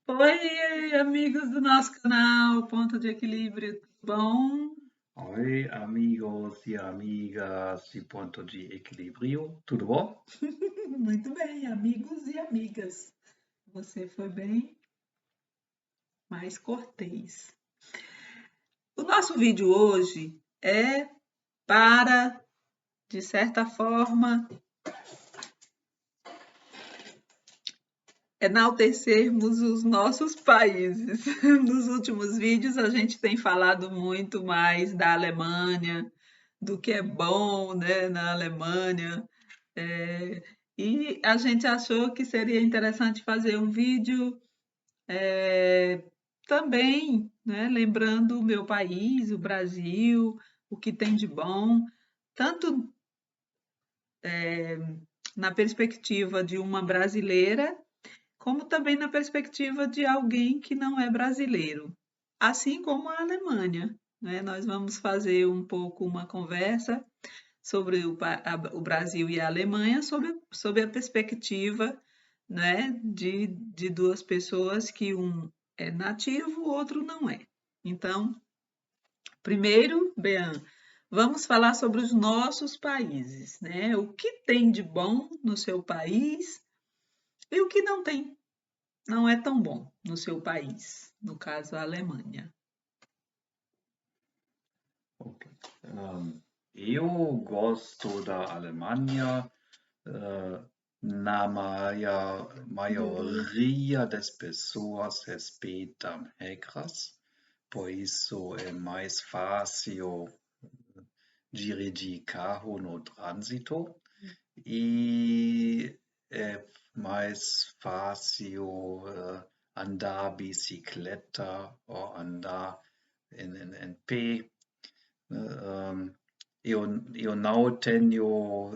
Oi, amigos do nosso canal Ponto de Equilíbrio, tudo bom? Oi, amigos e amigas de Ponto de Equilíbrio, tudo bom? Muito bem, amigos e amigas. Você foi bem mais cortês. O nosso vídeo hoje é para, de certa forma, enaltecermos os nossos países. Nos últimos vídeos a gente tem falado muito mais da Alemanha, do que é bom, né, na Alemanha. É, e a gente achou que seria interessante fazer um vídeo também, né, lembrando o meu país, o Brasil, o que tem de bom, tanto na perspectiva de uma brasileira, como também na perspectiva de alguém que não é brasileiro, assim como a Alemanha. Né? Nós vamos fazer um pouco uma conversa sobre o Brasil e a Alemanha, sobre a perspectiva, né, de duas pessoas que um é nativo, o outro não é. Então, primeiro, Bean, vamos falar sobre os nossos países, né? O que tem de bom no seu país e o que não tem, não é tão bom no seu país, no caso a Alemanha. Ok. Eu gosto da Alemanha, eh, maioria das pessoas respeitam regras, por isso é mais fácil dirigir carro no trânsito e é mais fácil andar bicicleta ou andar em pé. Um, eu não tenho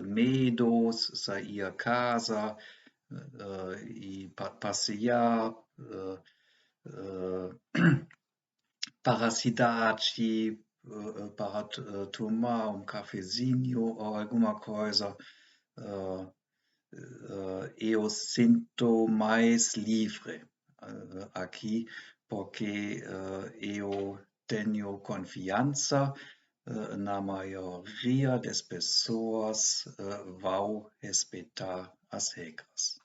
medo de sair casa e passear para a cidade para tomar um cafezinho ou alguma coisa. Uh, eu sinto mais livre aqui porque eu tenho confiança na maioria das pessoas vão respeitar as regras.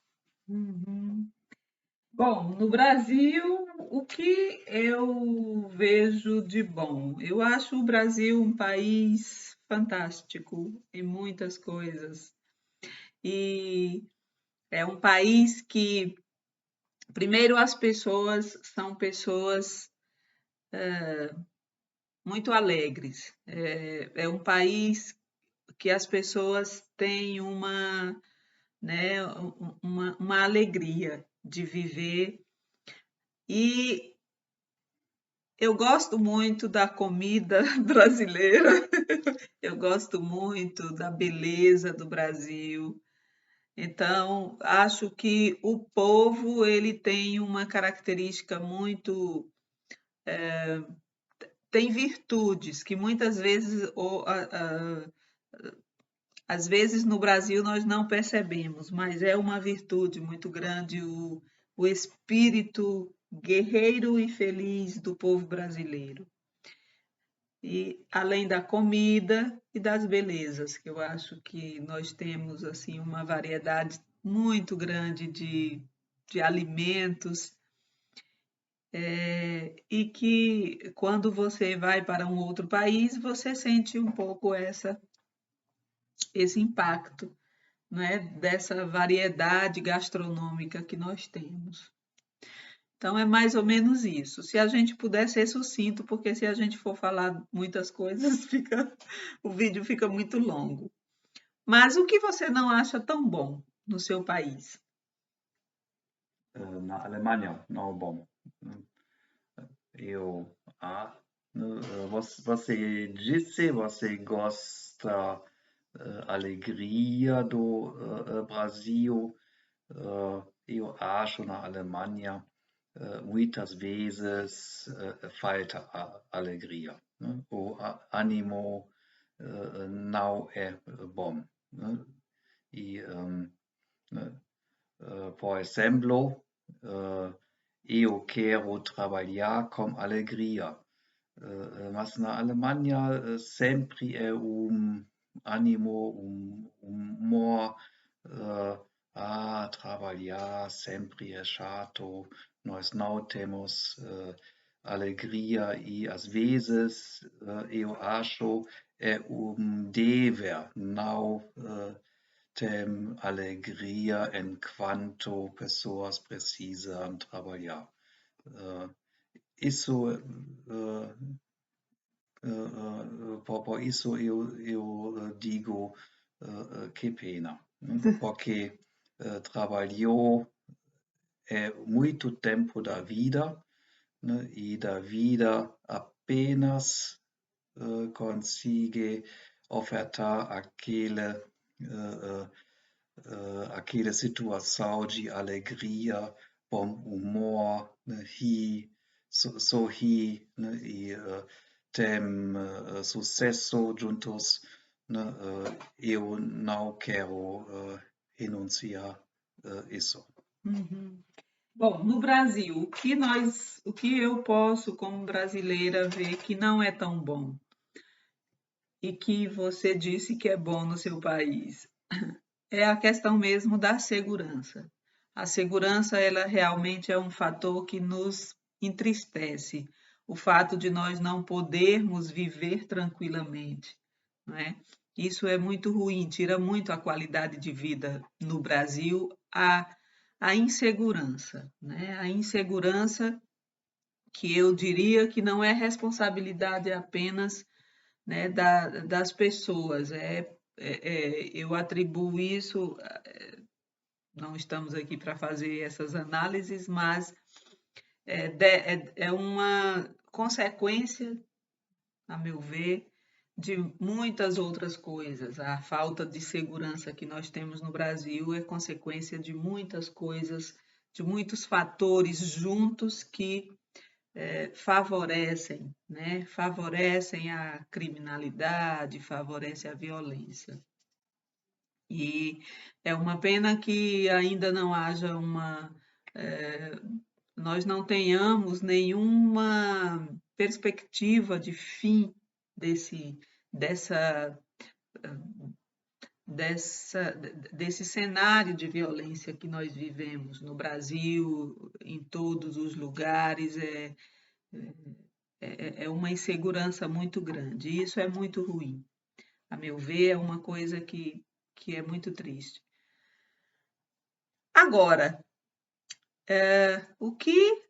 Uhum. Bom, no Brasil, o que eu vejo de bom? Eu acho o Brasil um país fantástico em muitas coisas. E é um país que, primeiro, as pessoas são pessoas muito alegres. É um país que as pessoas têm né, uma alegria de viver. E eu gosto muito da comida brasileira, eu gosto muito da beleza do Brasil. Então, acho que o povo ele tem uma característica muito, tem virtudes que muitas vezes, às vezes no Brasil nós não percebemos, mas é uma virtude muito grande o espírito guerreiro e feliz do povo brasileiro. E além da comida e das belezas, que eu acho que nós temos assim uma variedade muito grande de alimentos, e que quando você vai para um outro país, você sente um pouco esse impacto, né, dessa variedade gastronômica que nós temos. Então é mais ou menos isso. Se a gente puder ser sucinto, porque se a gente for falar muitas coisas, o vídeo fica muito longo. Mas o que você não acha tão bom no seu país? Na Alemanha, não bom. Eu, você disse, você gosta alegria do Brasil. Eu acho na Alemanha muitas vezes falta a alegria, né? O ânimo não é bom, né? E, né, por exemplo, eu quero trabalhar com alegria. Mas na Alemanha sempre é ânimo, humor, trabalhar sempre é chato, nós não temos alegria e às vezes eu acho é dever não tem alegria enquanto pessoas precisam trabalhar. Isso por isso eu digo que pena, né? Porque trabalhou muito tempo da vida, né? E da vida apenas consegue ofertar aquela situação de alegria, bom humor, né? Sorrir, né? E tem sucesso juntos, né? Eu não quero renunciar isso. Uhum. Bom, no Brasil, o que eu posso, como brasileira, ver que não é tão bom e que você disse que é bom no seu país, é a questão mesmo da segurança. A segurança, ela realmente é um fator que nos entristece. O fato de nós não podermos viver tranquilamente, não é? Isso é muito ruim, tira muito a qualidade de vida no Brasil, a insegurança, né? A insegurança que eu diria que não é responsabilidade apenas, né, das pessoas, eu atribuo isso, não estamos aqui para fazer essas análises, mas é uma consequência, a meu ver, de muitas outras coisas. A falta de segurança que nós temos no Brasil é consequência de muitas coisas, de muitos fatores juntos que favorecem, né? Favorecem a criminalidade, favorecem a violência. E é uma pena que ainda não haja nós não tenhamos nenhuma perspectiva de fim desse, dessa, desse cenário de violência que nós vivemos no Brasil, em todos os lugares. É uma insegurança muito grande. E isso é muito ruim. A meu ver, é uma coisa que é muito triste. Agora, o que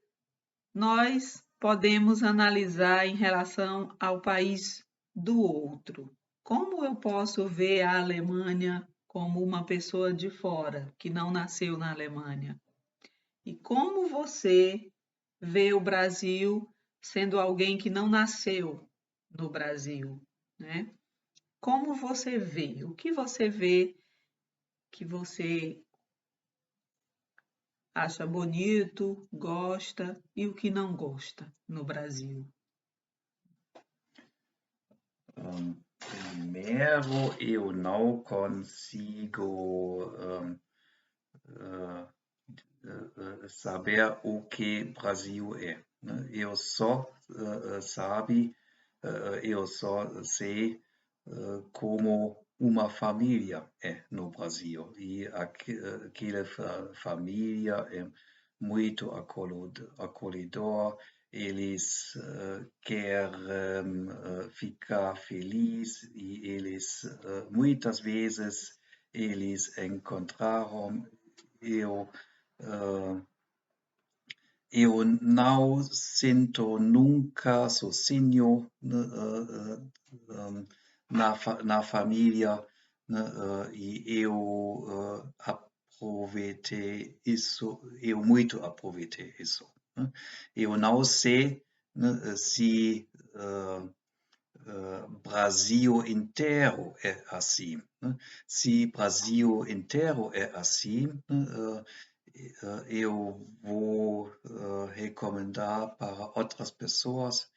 nós podemos analisar em relação ao país do outro? Como eu posso ver a Alemanha como uma pessoa de fora, que não nasceu na Alemanha? E como você vê o Brasil sendo alguém que não nasceu no Brasil, né? Como você vê? O que você vê que você acha bonito, gosta e o que não gosta no Brasil? Primeiro, eu não consigo saber o que Brasil é, né? Eu só sei como uma família é no Brasil. E aquela família é muito acolhedor, eles querem ficar felizes e eles muitas vezes eles encontraram eu uh, eu não sinto nunca sozinho, né, na família, né, e aproveitei isso, eu muito aproveitei isso, né. Eu não sei, né, se Brasil inteiro é assim, né. Se Brasil inteiro é assim, né, eu vou recomendar para outras pessoas,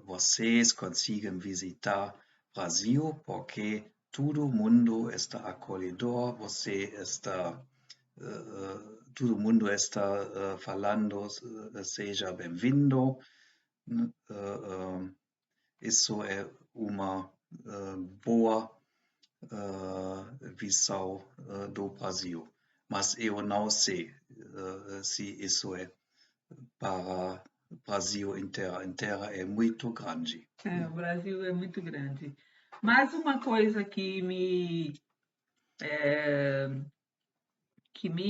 vocês conseguem visitar Brasil porque todo mundo está acolhedor, você está todo mundo está falando, seja bem-vindo. Isso é uma boa visão do Brasil. Mas eu não sei se isso é para o Brasil inteiro. Inteiro é muito grande. O Brasil é muito grande. Mas uma coisa que me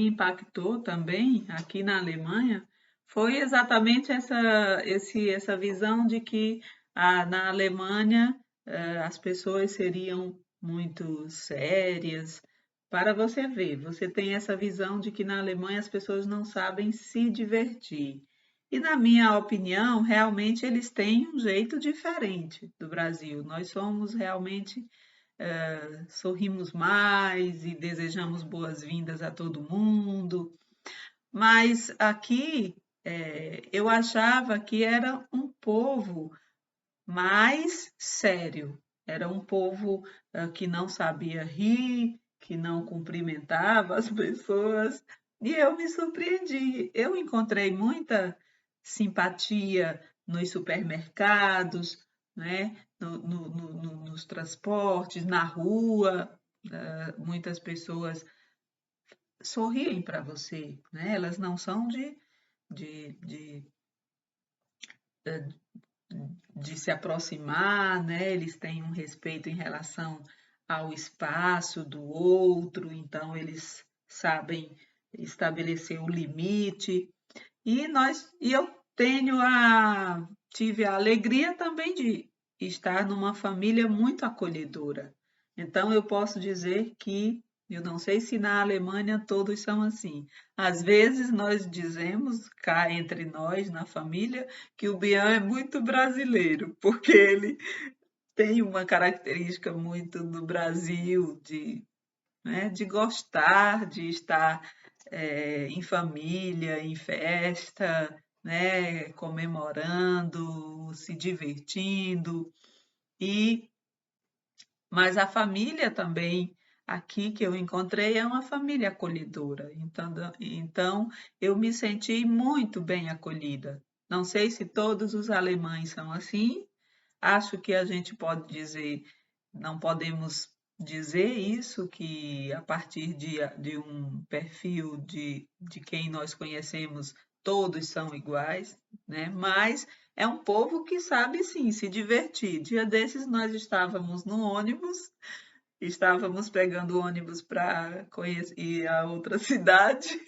impactou também aqui na Alemanha foi exatamente essa visão de que na Alemanha as pessoas seriam muito sérias. Para você ver, você tem essa visão de que na Alemanha as pessoas não sabem se divertir. E na minha opinião, realmente eles têm um jeito diferente do Brasil. Nós somos realmente sorrimos mais e desejamos boas-vindas a todo mundo. Mas aqui eu achava que era um povo mais sério, era um povo que não sabia rir, que não cumprimentava as pessoas, e eu me surpreendi. Eu encontrei muita simpatia nos supermercados, né? Nos transportes, na rua, muitas pessoas sorriem para você, né? Elas não são de, de, de se aproximar, né? Eles têm um respeito em relação ao espaço do outro, então eles sabem estabelecer o limite. E eu tive a alegria também de estar numa família muito acolhedora. Então eu posso dizer que eu não sei se na Alemanha todos são assim. Às vezes nós dizemos cá entre nós na família que o Bian é muito brasileiro, porque ele tem uma característica muito do Brasil né, de gostar de estar em família, em festa, né, comemorando, se divertindo. E mas a família também aqui que eu encontrei é uma família acolhedora. Então eu me senti muito bem acolhida. Não sei se todos os alemães são assim. Acho que a gente pode dizer, não podemos dizer isso, que a partir de um perfil de quem nós conhecemos, todos são iguais, né? Mas é um povo que sabe sim se divertir. Dia desses nós estávamos no ônibus, estávamos pegando o ônibus para ir a outra cidade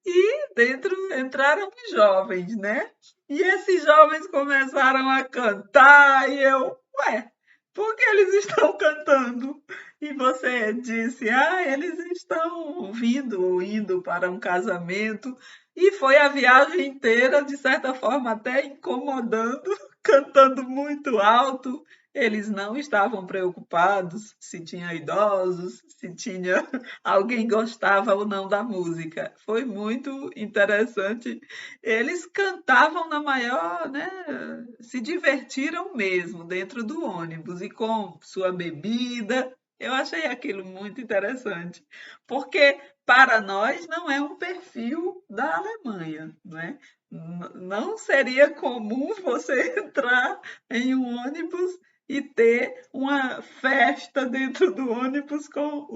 e dentro entraram os jovens, né? E esses jovens começaram a cantar e eu, ué, por que eles estão cantando? E você disse, eles estão vindo ou indo para um casamento. E foi a viagem inteira, de certa forma, até incomodando, cantando muito alto. Eles não estavam preocupados se tinha idosos, se tinha alguém gostava ou não da música. Foi muito interessante. Eles cantavam na maior, né? Se divertiram mesmo dentro do ônibus e com sua bebida. Eu achei aquilo muito interessante, porque para nós não é um perfil da Alemanha, né? Não seria comum você entrar em um ônibus e ter uma festa dentro do ônibus com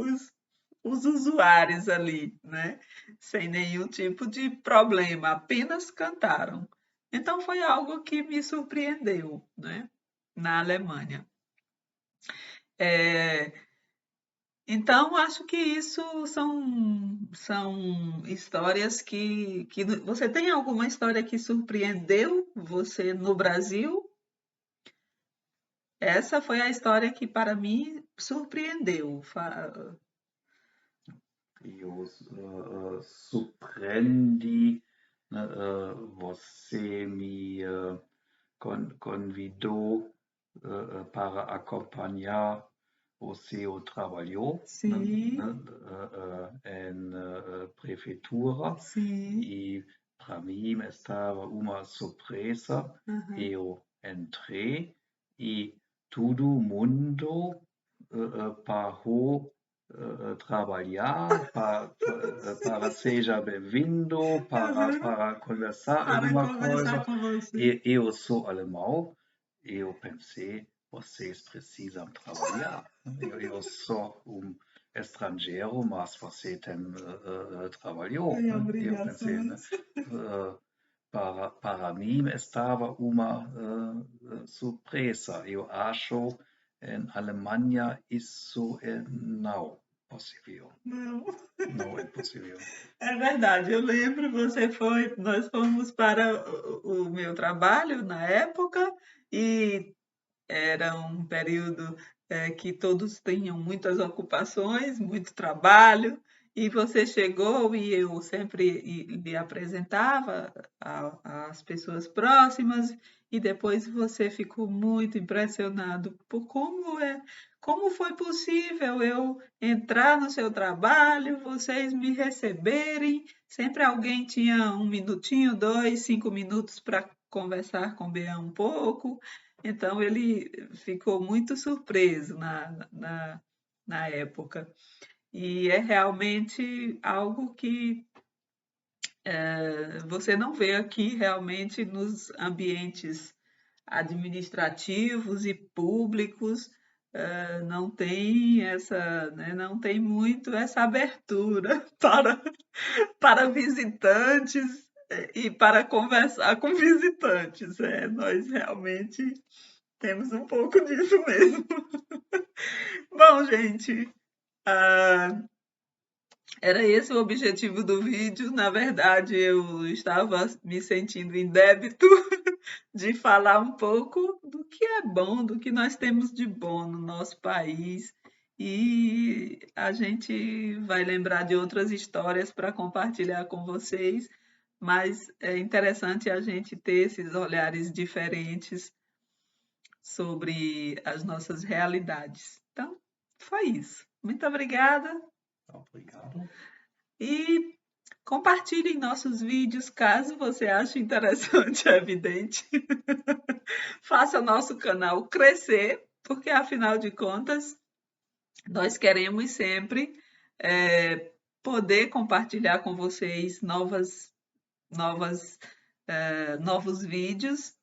os usuários ali, né? Sem nenhum tipo de problema, apenas cantaram. Então foi algo que me surpreendeu, né? Na Alemanha. É, então, acho que isso são histórias que. Você tem alguma história que surpreendeu você no Brasil? Essa foi a história que, para mim, surpreendeu. Eu surpreendi, né, você me convidou para acompanhar o seu trabalho, né, Sim, em prefeitura sim. e para mim estava uma surpresa. Aham. Eu entrei e todo mundo parou trabalhar, para seja bem-vindo, para conversar Para alguma conversar coisa. com você. Eu sou alemão, eu pensei, vocês precisam trabalhar. Eu sou estrangeiro, mas você tem trabalhou. Tem Eu pensei, né? obrigações. Para mim estava uma surpresa. Eu acho em Alemanha isso não possível. Não. Não é possível. É verdade, eu lembro, nós fomos para o meu trabalho na época e era um período que todos tinham muitas ocupações, muito trabalho, e você chegou e eu sempre lhe apresentava às pessoas próximas, e depois você ficou muito impressionado por como foi possível eu entrar no seu trabalho, vocês me receberem, sempre alguém tinha um minutinho, 2, 5 minutos para conversar com o Bea um pouco. Então ele ficou muito surpreso na época. E é realmente algo que você não vê aqui realmente nos ambientes administrativos e públicos, não tem essa, né, não tem muito essa abertura para visitantes e para conversar com visitantes. Nós realmente temos um pouco disso mesmo. Bom, gente, ah, era esse o objetivo do vídeo. Na verdade, eu estava me sentindo em débito de falar um pouco do que é bom, do que nós temos de bom no nosso país. E a gente vai lembrar de outras histórias para compartilhar com vocês, mas é interessante a gente ter esses olhares diferentes sobre as nossas realidades. Então, foi isso. Muito obrigada Obrigado. e compartilhem nossos vídeos caso você ache interessante, é evidente. Faça nosso canal crescer, porque afinal de contas, nós queremos sempre poder compartilhar com vocês novos vídeos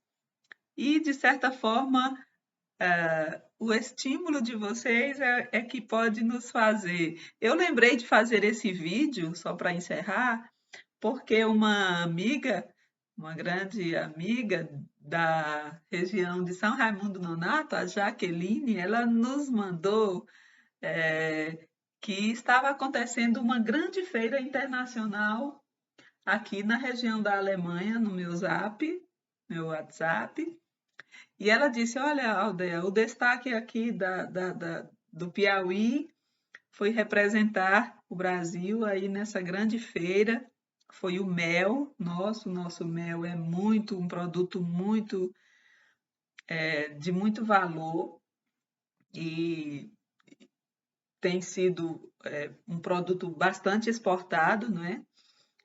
e, de certa forma, o estímulo de vocês é que pode nos fazer. Eu lembrei de fazer esse vídeo, só para encerrar, porque uma amiga, uma grande amiga da região de São Raimundo Nonato, a Jaqueline, ela nos mandou que estava acontecendo uma grande feira internacional aqui na região da Alemanha, no meu WhatsApp, e ela disse: Olha, Aldeia, o destaque aqui do Piauí foi representar o Brasil aí nessa grande feira. Foi o mel, nosso mel é um produto de muito valor e tem sido um produto bastante exportado, não é?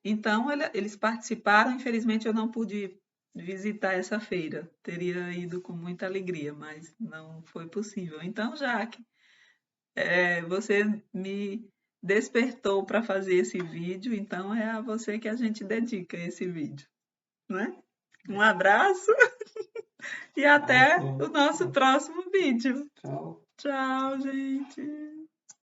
Então, eles participaram, infelizmente eu não pude visitar essa feira. Teria ido com muita alegria, mas não foi possível. Então, Jaque, você me despertou para fazer esse vídeo, então é a você que a gente dedica esse vídeo, não é? Um abraço e até o nosso próximo vídeo. Tchau. Tchau, gente!